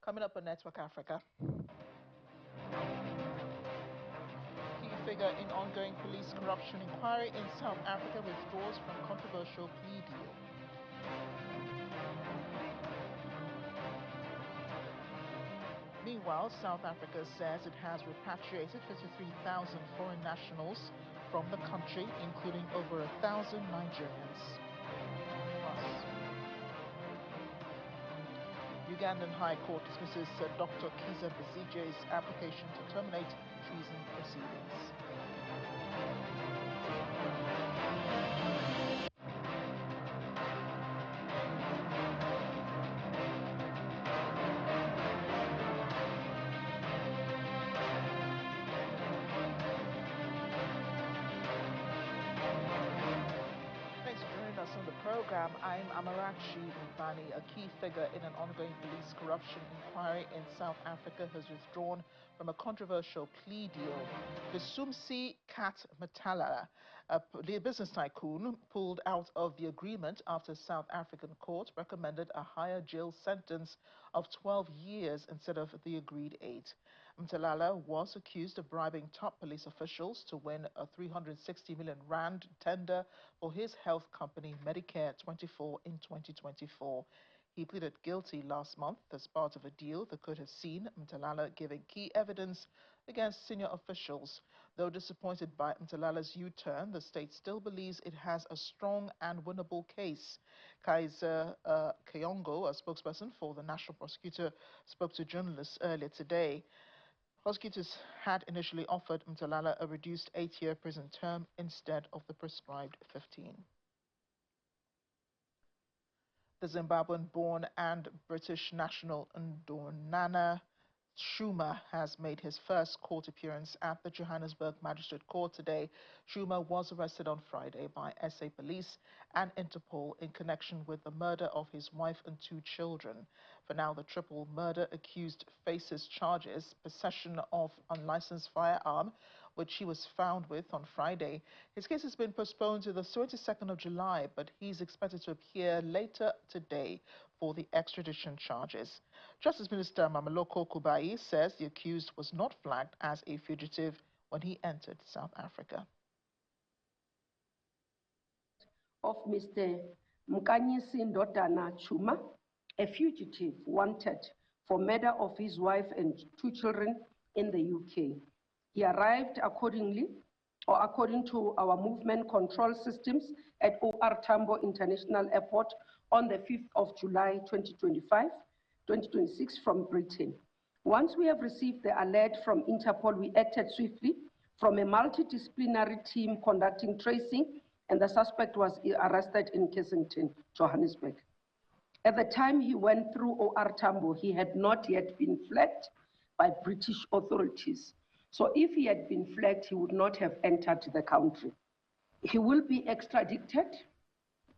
Coming up on Network Africa. Key figure in ongoing police corruption inquiry in South Africa withdraws from controversial plea deal. Meanwhile, South Africa says it has repatriated 53,000 foreign nationals from the country, including over 1,000 Nigerians. Ugandan High Court dismisses Dr. Kiza Besigye's application to terminate treason proceedings. Thanks for joining us on the program. I'm Amarachi Mbani. A key figure in an ongoing police corruption inquiry in South Africa has withdrawn from a controversial plea deal. Visumsi Kat Matalala, a business tycoon, pulled out of the agreement after South African court recommended a higher jail sentence of 12 years instead of the agreed 8. Mtalala was accused of bribing top police officials to win a 360 million rand tender for his health company Medicare 24 in 2024. He pleaded guilty last month as part of a deal that could have seen Mtalala giving key evidence against senior officials. Though disappointed by Mtalala's U-turn, the state still believes it has a strong and winnable case. Kaiser Kayongo, a spokesperson for the national prosecutor, spoke to journalists earlier today. Prosecutors had initially offered Mtalala a reduced 8-year prison term instead of the prescribed 15. The Zimbabwean-born and British national Ndonana Schumer has made his first court appearance at the Johannesburg Magistrate Court today. Schumer was arrested on Friday by SA Police and Interpol in connection with the murder of his wife and 2 children. For now, the triple murder accused faces charges: possession of unlicensed firearm, which he was found with on Friday. His case has been postponed to the 22nd of July, but he's expected to appear later today for the extradition charges. Justice Minister Mameloko Kubai says the accused was not flagged as a fugitive when he entered South Africa. Of Mr. Mkanyisi Ndodana Chuma, a fugitive wanted for murder of his wife and 2 children in the UK. He arrived according to our movement control systems at OR Tambo International Airport on the 5th of July 2026 from Britain. Once we have received the alert from Interpol, we acted swiftly from a multidisciplinary team conducting tracing, and the suspect was arrested in Kensington, Johannesburg. At the time he went through OR Tambo, he had not yet been flagged by British authorities. So if he had been flagged, he would not have entered the country. He will be extradited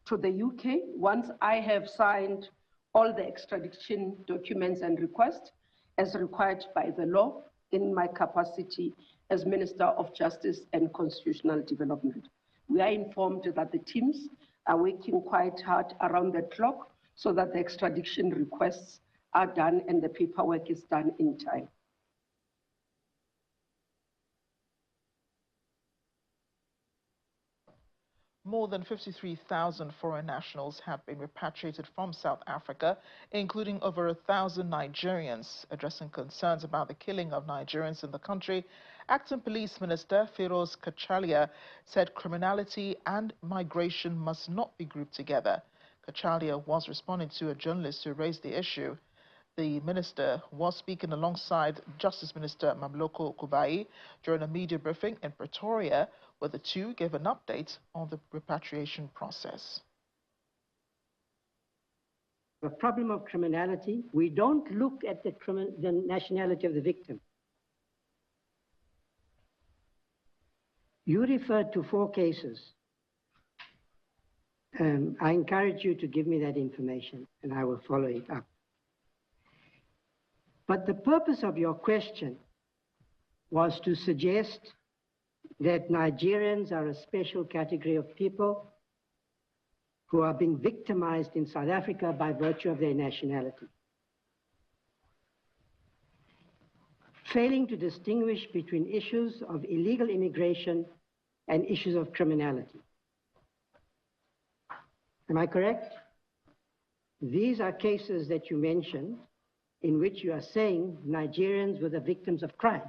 to the UK once I have signed all the extradition documents and requests as required by the law in my capacity as Minister of Justice and Constitutional Development. We are informed that the teams are working quite hard around the clock so that the extradition requests are done and the paperwork is done in time. More than 53,000 foreign nationals have been repatriated from South Africa, including over 1,000 Nigerians. Addressing concerns about the killing of Nigerians in the country, Acting Police Minister Feroz Kachalia said criminality and migration must not be grouped together. Kachalia was responding to a journalist who raised the issue. The minister was speaking alongside Justice Minister Mameloko Kubai during a media briefing in Pretoria, where the two gave an update on the repatriation process. The problem of criminality, we don't look at the nationality of the victim. You referred to 4 cases. I encourage you to give me that information and I will follow it up. But the purpose of your question was to suggest that Nigerians are a special category of people who are being victimized in South Africa by virtue of their nationality. failing to distinguish between issues of illegal immigration and issues of criminality. Am I correct? These are cases that you mentioned in which you are saying Nigerians were the victims of crime.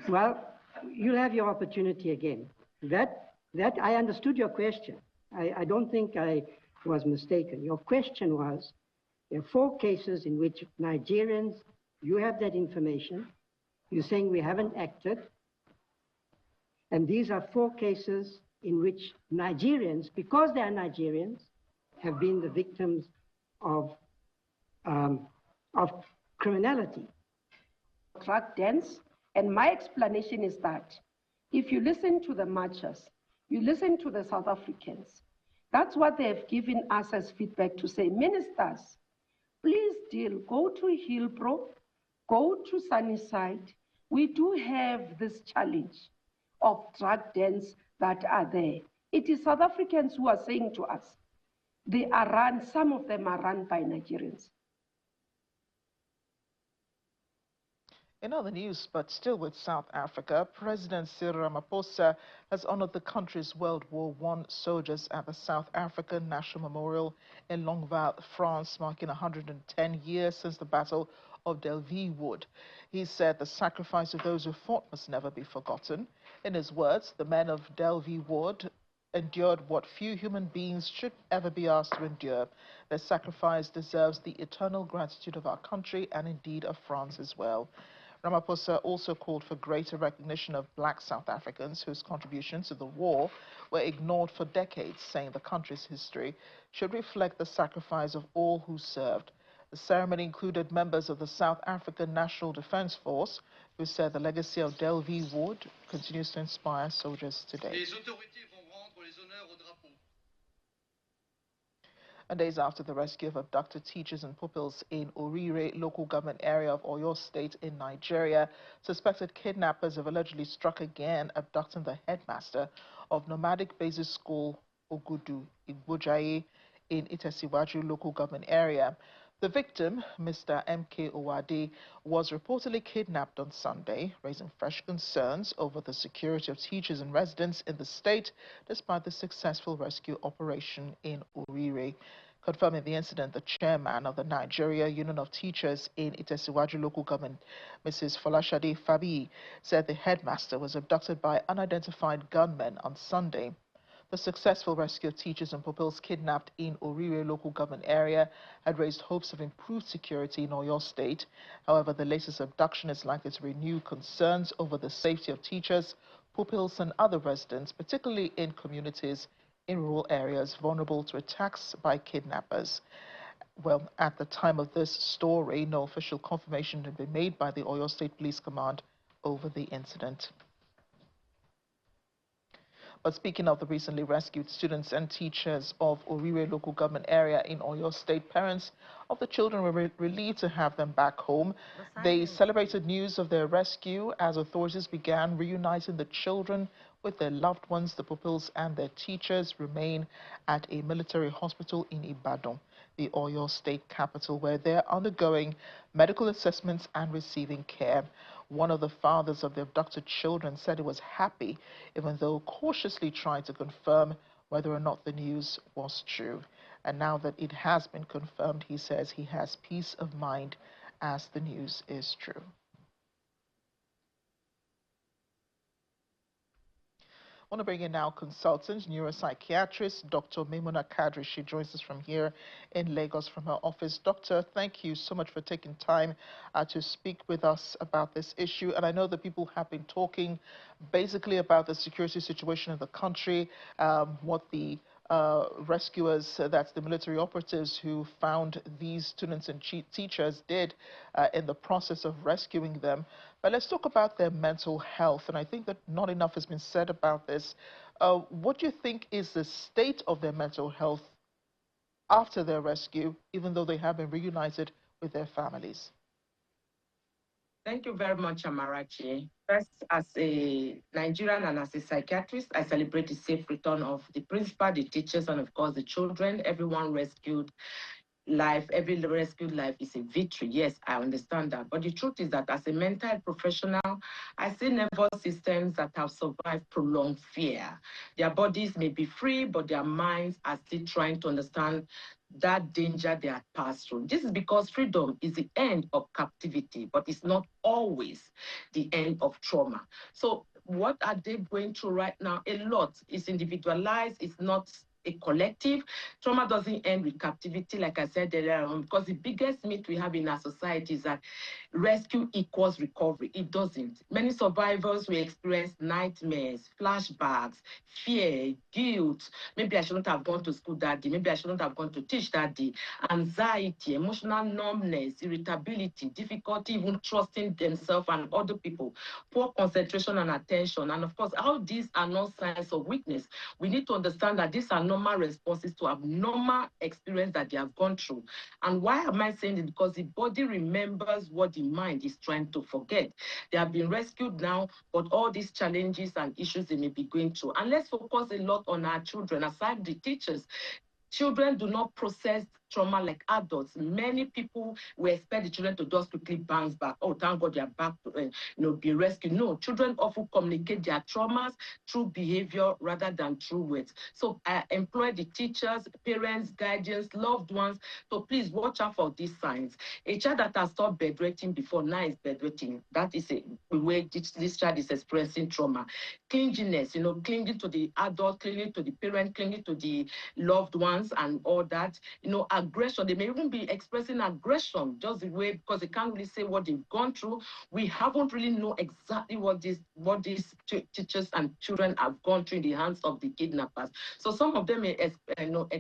Well, you'll have your opportunity again. That I understood your question. I don't think I was mistaken. Your question was, there are 4 cases in which Nigerians, you have that information, you're saying we haven't acted, and these are 4 cases in which Nigerians, because they are Nigerians, have been the victims of criminality. Drug dens, and my explanation is that if you listen to the marchers, you listen to the South Africans, that's what they have given us as feedback to say, ministers, please deal, go to Hillbrow, go to Sunnyside. We do have this challenge of drug dens that are there. It is South Africans who are saying to us, they are run, some of them are run by Nigerians. In other news, but still with South Africa, President Cyril Ramaphosa has honored the country's World War I soldiers at the South African National Memorial in Longueval, France, marking 110 years since the Battle of Delville Wood. He said the sacrifice of those who fought must never be forgotten. In his words, the men of Delville Wood endured what few human beings should ever be asked to endure. Their sacrifice deserves the eternal gratitude of our country and indeed of France as well. Ramaphosa also called for greater recognition of black South Africans whose contributions to the war were ignored for decades, saying the country's history should reflect the sacrifice of all who served. The ceremony included members of the South African National Defense Force, who said the legacy of Delville Wood continues to inspire soldiers today. And days after the rescue of abducted teachers and pupils in Orire local government area of Oyo State in Nigeria, suspected kidnappers have allegedly struck again, abducting the headmaster of nomadic basis school Ogudu Igbojaye in Itesiwaju local government area. The victim, Mr. M.K. Owade, was reportedly kidnapped on Sunday, raising fresh concerns over the security of teachers and residents in the state, despite the successful rescue operation in Orire. Confirming the incident, the chairman of the Nigeria Union of Teachers in Itesiwaju local government, Mrs. Folashade Fabi, said the headmaster was abducted by unidentified gunmen on Sunday. The successful rescue of teachers and pupils kidnapped in Orire local government area had raised hopes of improved security in Oyo State. However, the latest abduction is likely to renew concerns over the safety of teachers, pupils and other residents, particularly in communities in rural areas vulnerable to attacks by kidnappers. Well, at the time of this story, no official confirmation had been made by the Oyo State Police Command over the incident. But speaking of the recently rescued students and teachers of Orire local government area in Oyo State, parents of the children were relieved to have them back home. They celebrated news of their rescue as authorities began reuniting the children with their loved ones. The pupils and their teachers remain at a military hospital in Ibadan, the Oyo State capital, where they're undergoing medical assessments and receiving care. One of the fathers of the abducted children said he was happy, even though cautiously trying to confirm whether or not the news was true. And now that it has been confirmed, he says he has peace of mind as the news is true. I want to bring in now consultant, neuropsychiatrist, Dr. Maimuna Kadri. She joins us from here in Lagos from her office. Doctor, thank you so much for taking time to speak with us about this issue. And I know that people have been talking basically about the security situation in the country, what the rescuers, that's the military operatives who found these students and teachers did in the process of rescuing them. But let's talk about their mental health. And I think that not enough has been said about this. What do you think is the state of their mental health after their rescue, even though they have been reunited with their families? Thank you very much, Amarachi. First, as a Nigerian and as a psychiatrist, I celebrate the safe return of the principal, the teachers, and of course the children, everyone rescued life, every rescued life is a victory. Yes, I understand that. But the truth is that as a mental health professional, I see nervous systems that have survived prolonged fear. Their bodies may be free, but their minds are still trying to understand that danger they had passed through. This is because freedom is the end of captivity, but it's not always the end of trauma. So what are they going through right now? A lot. It's individualized, it's not a collective. Trauma doesn't end with captivity, like I said earlier on, because the biggest myth we have in our society is that rescue equals recovery. It doesn't. Many survivors will experience nightmares, flashbacks, fear, guilt. Maybe I shouldn't have gone to school that day. Maybe I shouldn't have gone to teach that day. Anxiety, emotional numbness, irritability, difficulty even trusting themselves and other people, poor concentration and attention. And of course, all these are not signs of weakness. We need to understand that these are normal responses to abnormal experience that they have gone through. And why am I saying it? Because the body remembers what the mind is trying to forget. They have been rescued now, but all these challenges and issues they may be going through. And let's focus a lot on our children, aside the teachers. Children do not process trauma like adults. Many people will expect the children to just quickly bounce back. Oh, thank God they're back to be rescued. No, children often communicate their traumas through behavior rather than through words. So I employ the teachers, parents, guardians, loved ones to please watch out for these signs. A child that has stopped bedwetting before now is bedwetting. That is a way this child is experiencing trauma. Clinginess, clinging to the adult, clinging to the parent, clinging to the loved ones and all that. Aggression. They may even be expressing aggression just the way because they can't really say what they've gone through. We haven't really know exactly what these teachers and children have gone through in the hands of the kidnappers. So some of them may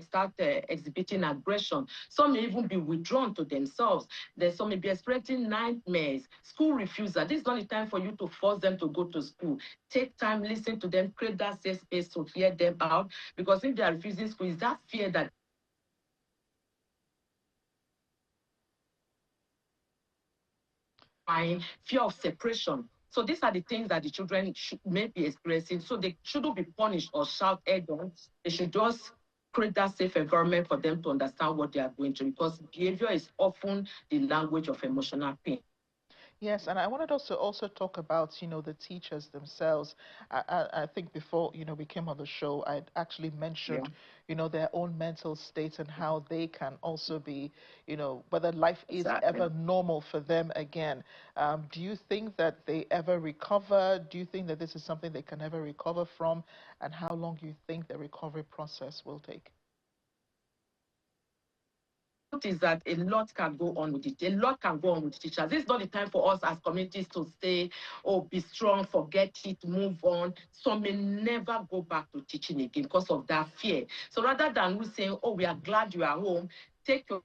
start exhibiting aggression. Some may even be withdrawn to themselves. Some may be experiencing nightmares, school refusal. This is not the time for you to force them to go to school. Take time, listen to them, create that safe space to hear them out. Because if they are refusing school, it's that fear that fear of separation. So these are the things that the children may be experiencing. So they shouldn't be punished or shout at them. They should just create that safe environment for them to understand what they are going through because behavior is often the language of emotional pain. Yes, and I wanted us to also talk about, the teachers themselves. I think before, we came on the show, I'd actually Yeah, mentioned, their own mental state and how they can also be, whether life is exactly. ever normal for them again. Do you think that they ever recover? Do you think that this is something they can ever recover from? And how long do you think the recovery process will take? Truth is that a lot can go on with it. A lot can go on with teachers. This is not the time for us as communities to say, oh, be strong, forget it, move on. Some may never go back to teaching again because of that fear. So rather than we saying, oh, we are glad you are home, take your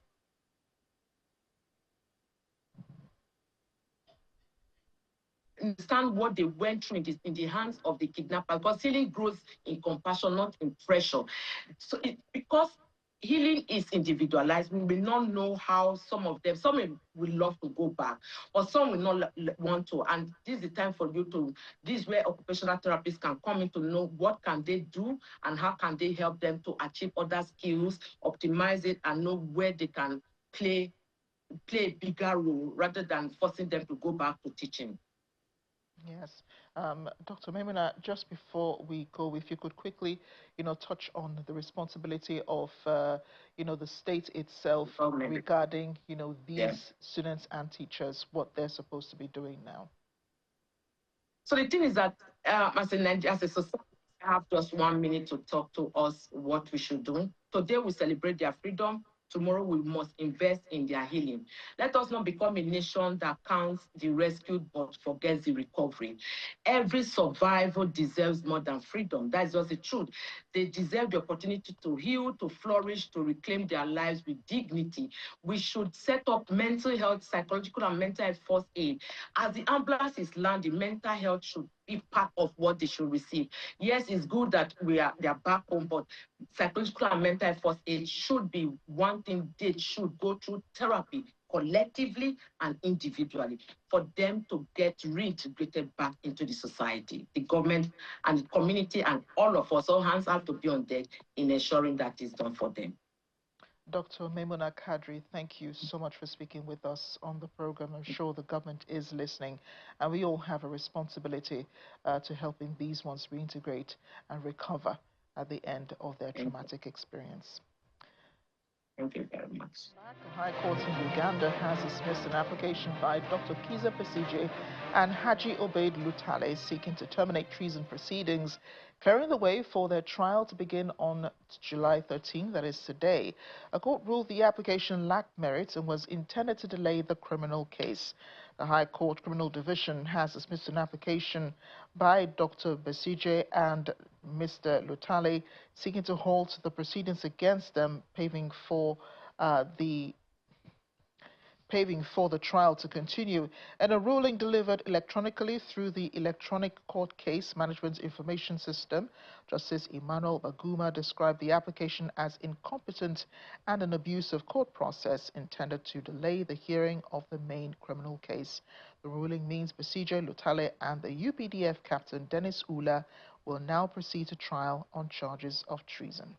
understand what they went through in the hands of the kidnapper because healing grows in compassion, not in pressure. So because healing is individualized, we may not know how some will love to go back, or some will not want to. And this is the time for you to, this is where occupational therapists can come in to know what can they do and how can they help them to achieve other skills, optimize it, and know where they can play a bigger role rather than forcing them to go back to teaching. Yes. Dr. Memuna, just before we go, if you could quickly, touch on the responsibility of, the state itself regarding, Yeah. these students and teachers, what they're supposed to be doing now. So the thing is that as a society, we have just 1 minute to talk to us what we should do. Today we celebrate their freedom. Tomorrow we must invest in their healing. Let us not become a nation that counts the rescued but forgets the recovery. Every survivor deserves more than freedom. That's just the truth. They deserve the opportunity to heal, to flourish, to reclaim their lives with dignity. We should set up mental health, psychological and mental health first aid. As the ambulance is landing, mental health should be part of what they should receive. Yes, it's good that they are back home, but psychological and mental health first aid should be one thing they should go through therapy collectively and individually for them to get reintegrated back into the society. The government and the community and all of us, all hands have to be on deck in ensuring that is done for them. Dr. Maimuna Kadri, thank you so much for speaking with us on the program. I'm sure the government is listening, and we all have a responsibility to helping these ones reintegrate and recover at the end of their traumatic experience. Thank you very much. The High Court in Uganda has dismissed an application by Dr. Kiza Besije and Haji Obeid Lutale seeking to terminate treason proceedings, clearing the way for their trial to begin on July 13, that is today. A court ruled the application lacked merit and was intended to delay the criminal case. The High Court Criminal Division has dismissed an application by Dr. Besije and Mr. Lutale seeking to halt the proceedings against them, paving for the trial to continue. In a ruling delivered electronically through the Electronic Court Case Management Information System, Justice Emmanuel Baguma described the application as incompetent and an abuse of court process intended to delay the hearing of the main criminal case. The ruling means Besije Lutale and the UPDF captain Dennis Ula will now proceed to trial on charges of treason.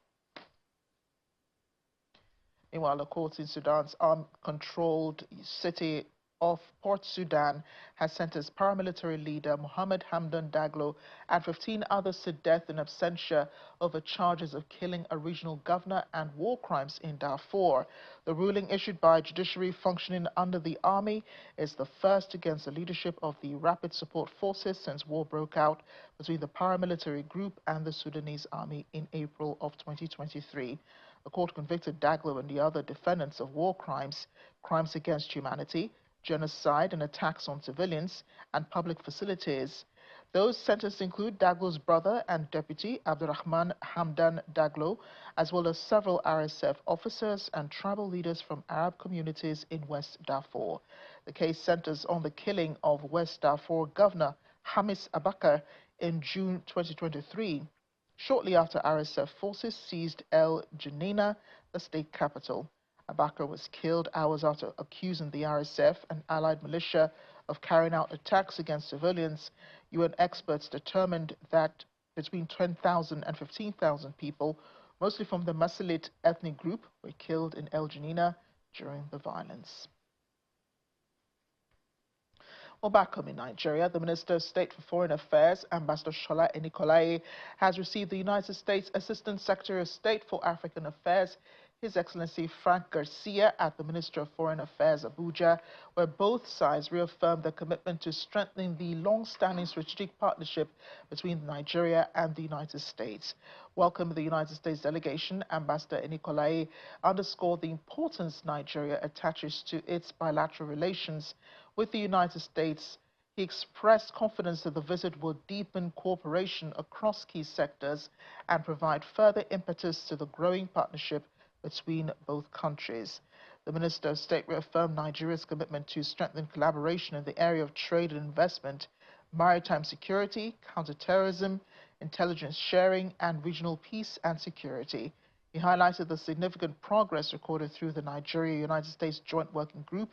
Meanwhile, the court in Sudan's armed-controlled city of Port Sudan has sentenced paramilitary leader Mohammed Hamdan Daglo and 15 others to death in absentia over charges of killing a regional governor and war crimes in Darfur. The ruling issued by judiciary functioning under the army is the first against the leadership of the Rapid Support Forces since war broke out between the paramilitary group and the Sudanese army in April of 2023. The court convicted Daglo and the other defendants of war crimes, crimes against humanity, genocide and attacks on civilians and public facilities. Those sentenced include Daglo's brother and deputy, Abdurrahman Hamdan Daglo, as well as several RSF officers and tribal leaders from Arab communities in West Darfur. The case centers on the killing of West Darfur Governor Hamis Abakar in June 2023. Shortly after RSF forces seized El Janina, the state capital. Abakar was killed hours after accusing the RSF and allied militia of carrying out attacks against civilians. UN experts determined that between 10,000 and 15,000 people, mostly from the Masalit ethnic group, were killed in El Janina during the violence. Well, back home in Nigeria, the Minister of State for Foreign Affairs, Ambassador Shola Enikolai, has received the United States Assistant Secretary of State for African Affairs, His Excellency Frank Garcia, at the Ministry of Foreign Affairs, Abuja, where both sides reaffirmed their commitment to strengthening the long-standing strategic partnership between Nigeria and the United States. Welcoming the United States delegation, Ambassador Enikolai underscored the importance Nigeria attaches to its bilateral relations with the United States. He expressed confidence that the visit will deepen cooperation across key sectors and provide further impetus to the growing partnership between both countries. The Minister of State reaffirmed Nigeria's commitment to strengthen collaboration in the area of trade and investment, maritime security, counterterrorism, intelligence sharing, and regional peace and security. He highlighted the significant progress recorded through the Nigeria-United States Joint Working Group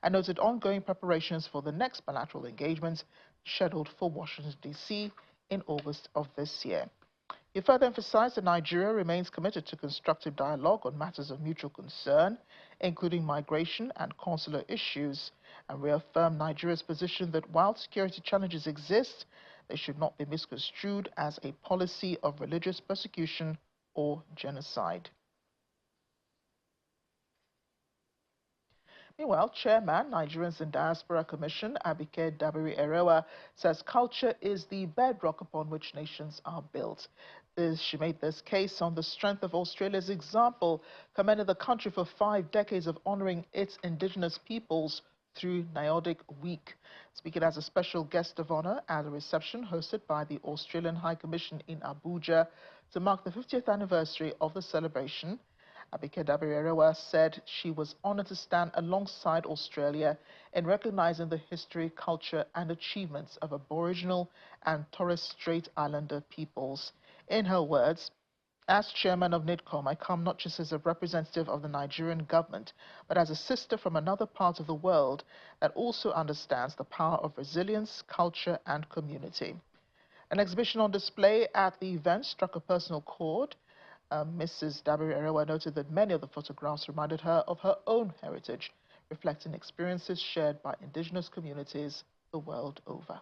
and noted ongoing preparations for the next bilateral engagement scheduled for Washington, D.C. in August of this year. He further emphasized that Nigeria remains committed to constructive dialogue on matters of mutual concern, including migration and consular issues, and reaffirmed Nigeria's position that while security challenges exist, they should not be misconstrued as a policy of religious persecution or genocide. Meanwhile, Chairman, Nigerians in Diaspora Commission, Abike Dabiri Erewa, says culture is the bedrock upon which nations are built. She made this case on the strength of Australia's example, commended the country for 5 decades of honoring its indigenous peoples through Niobic Week. Speaking as a special guest of honor at a reception hosted by the Australian High Commission in Abuja to mark the 50th anniversary of the celebration, Abike Dabiri said she was honored to stand alongside Australia in recognizing the history, culture, and achievements of Aboriginal and Torres Strait Islander peoples. In her words, as chairman of NIDCOM, I come not just as a representative of the Nigerian government, but as a sister from another part of the world that also understands the power of resilience, culture, and community. An exhibition on display at the event struck a personal chord Mrs. Dabiri Erewa noted that many of the photographs reminded her of her own heritage, reflecting experiences shared by indigenous communities the world over.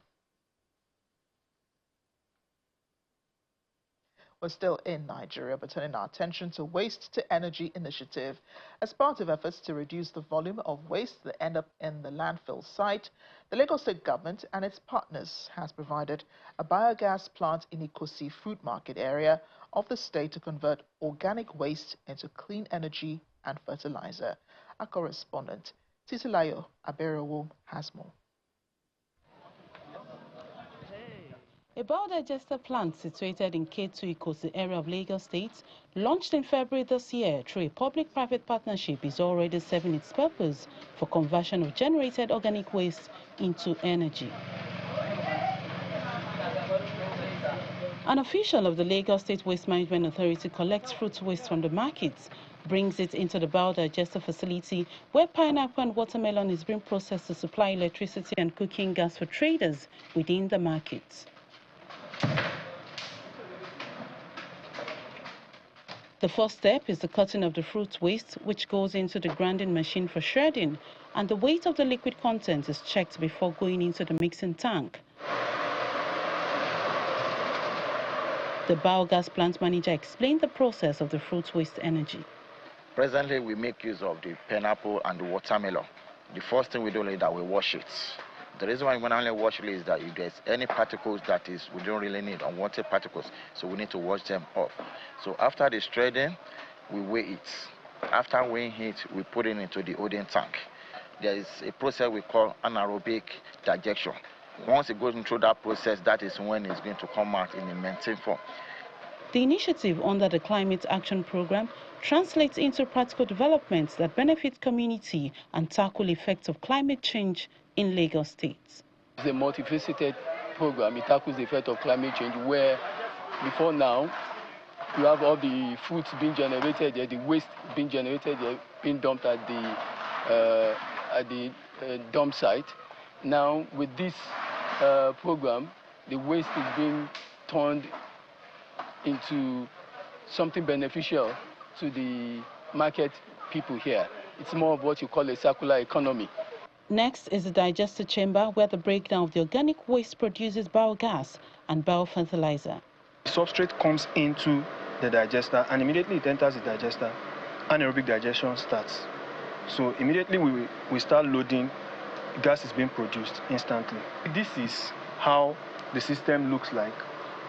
We're still in Nigeria, but turning our attention to Waste to Energy initiative. As part of efforts to reduce the volume of waste that end up in the landfill site, the Lagos State government and its partners has provided a biogas plant in Ikosi Fruit Market area of the state to convert organic waste into clean energy and fertilizer. Our correspondent, Titilayo Aberewo, has more. A biodigester plant situated in K2 Ikosi area of Lagos State, launched in February this year through a public-private partnership, is already serving its purpose for conversion of generated organic waste into energy. An official of the Lagos State Waste Management Authority collects fruit waste from the markets, brings it into the biodigester facility where pineapple and watermelon is being processed to supply electricity and cooking gas for traders within the markets. The first step is the cutting of the fruit waste, which goes into the grinding machine for shredding, and the weight of the liquid content is checked before going into the mixing tank. The biogas plant manager explained the process of the fruit waste energy. Presently, we make use of the pineapple and the watermelon. The first thing we do is that we wash it. The reason why we only wash it is that if there's any particles we don't really need, unwanted particles, so we need to wash them off. So after the shredding, we weigh it. After weighing it, we put it into the holding tank. There is a process we call anaerobic digestion. Once it goes through that process, that is when it's going to come out in a maintained form. The initiative under the Climate Action Program translates into practical developments that benefit community and tackle effects of climate change in Lagos State. It's a multifaceted program. It tackles the effect of climate change, where before now you have all the fruits being generated there, the waste being generated there, being dumped at the dump site. Now with this program, the waste is being turned into something beneficial to the market people here. It's more of what you call a circular economy. Next is the digester chamber, where the breakdown of the organic waste produces biogas and biofertilizer. The substrate comes into the digester, and immediately it enters the digester, anaerobic digestion starts. So immediately we start loading, gas is being produced instantly. This is how the system looks like.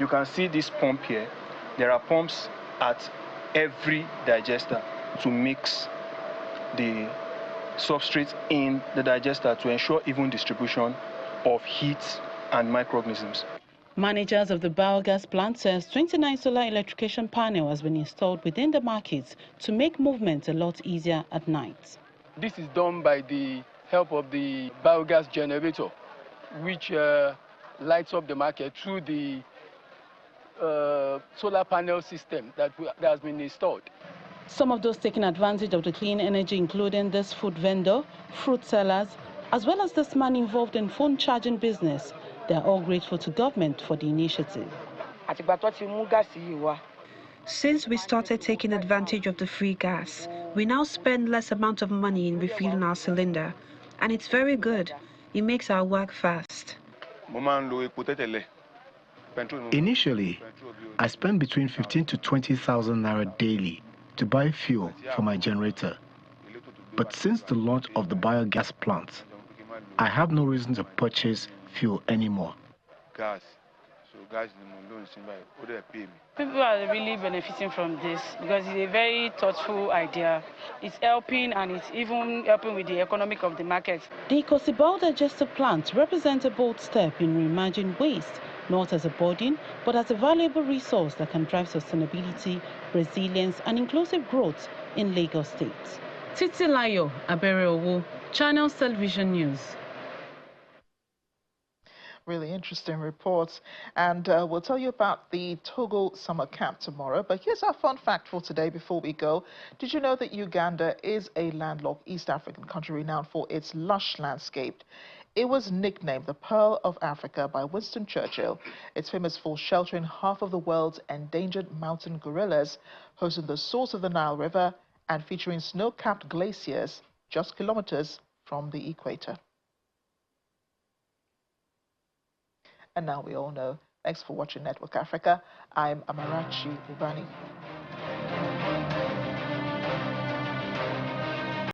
You can see this pump here. There are pumps at every digester to mix the substrate in the digester to ensure even distribution of heat and microorganisms. Managers of the biogas plant says 29 solar electrification panel has been installed within the markets to make movement a lot easier at night. This is done by the help of the biogas generator, which lights up the market through the solar panel system that has been installed. Some of those taking advantage of the clean energy, including this food vendor, fruit sellers, as well as this man involved in phone charging business. They are all grateful to government for the initiative. Since we started taking advantage of the free gas, we now spend less amount of money in refilling our cylinder, and it's very good. It makes our work fast. Initially, I spent between 15 to 20,000 naira daily to buy fuel for my generator. But since the launch of the biogas plant, I have no reason to purchase fuel anymore. People are really benefiting from this because it's a very thoughtful idea. It's helping, and it's even helping with the economic of the market. The Ikosi biodigester plant represents a bold step in reimagining waste, not as a burden, but as a valuable resource that can drive sustainability, resilience, and inclusive growth in Lagos State. Titilayo Aberewo, Channels Television News. Really interesting reports. And we'll tell you about the Togo summer camp tomorrow. But here's our fun fact for today before we go. Did you know that Uganda is a landlocked East African country renowned for its lush landscape? It was nicknamed the Pearl of Africa by Winston Churchill. It's famous for sheltering half of the world's endangered mountain gorillas, hosting the source of the Nile River, and featuring snow-capped glaciers just kilometers from the equator. And now we all know. Thanks for watching Network Africa. I'm Amarachi Ubani.